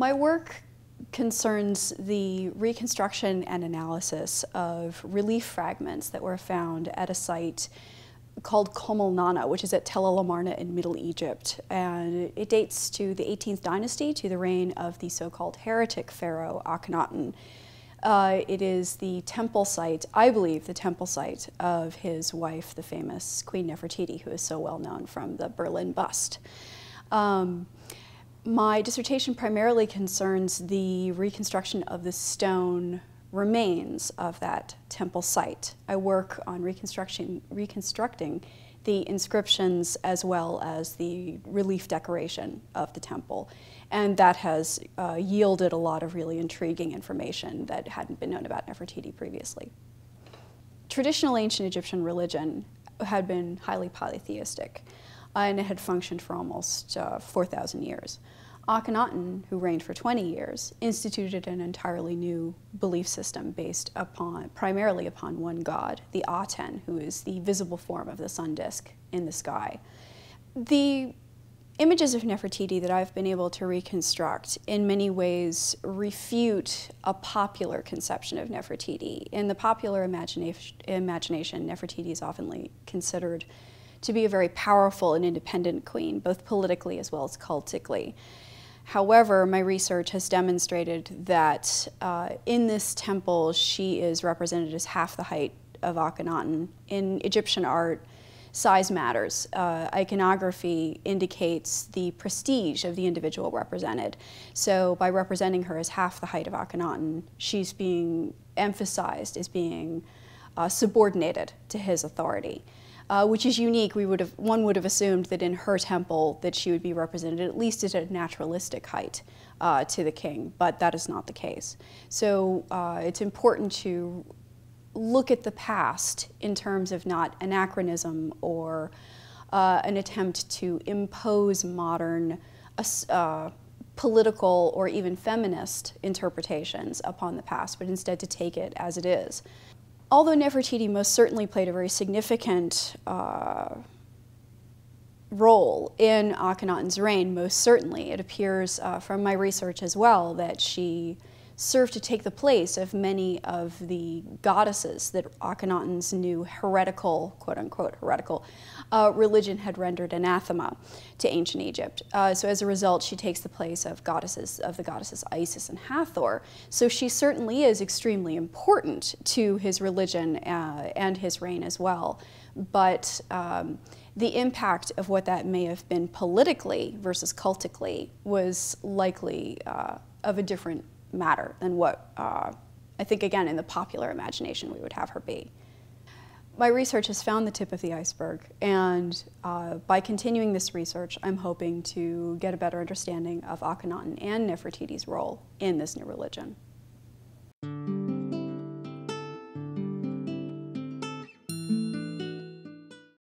My work concerns the reconstruction and analysis of relief fragments that were found at a site called Komel Nana, which is at Tel El Amarna in Middle Egypt. And it dates to the 18th dynasty, to the reign of the so-called heretic pharaoh Akhenaten. It is the temple site, I believe, the temple site of his wife, the famous Queen Nefertiti, who is so well known from the Berlin bust. My dissertation primarily concerns the reconstruction of the stone remains of that temple site. I work on reconstructing the inscriptions as well as the relief decoration of the temple. And that has yielded a lot of really intriguing information that hadn't been known about Nefertiti previously. Traditional ancient Egyptian religion had been highly polytheistic, and it had functioned for almost 4,000 years. Akhenaten, who reigned for 20 years, instituted an entirely new belief system based primarily upon one god, the Aten, who is the visible form of the sun disk in the sky. The images of Nefertiti that I've been able to reconstruct in many ways refute a popular conception of Nefertiti. In the popular imagination, Nefertiti is often considered to be a very powerful and independent queen, both politically as well as cultically. However, my research has demonstrated that in this temple, she is represented as half the height of Akhenaten. In Egyptian art, size matters. Iconography indicates the prestige of the individual represented. So by representing her as half the height of Akhenaten, she's being emphasized as being subordinated to his authority. Which is unique. One would have assumed that in her temple that she would be represented at least at a naturalistic height to the king, but that is not the case. So it's important to look at the past in terms of not anachronism or an attempt to impose modern political or even feminist interpretations upon the past, but instead to take it as it is. Although Nefertiti most certainly played a very significant role in Akhenaten's reign, most certainly, it appears from my research as well that she served to take the place of many of the goddesses that Akhenaten's new heretical, quote-unquote heretical, religion had rendered anathema to ancient Egypt. So as a result, she takes the place of the goddesses Isis and Hathor. So she certainly is extremely important to his religion and his reign as well. But the impact of what that may have been politically versus cultically was likely of a different matter than what I think, again, in the popular imagination we would have her be. My research has found the tip of the iceberg, and by continuing this research, I'm hoping to get a better understanding of Akhenaten and Nefertiti's role in this new religion.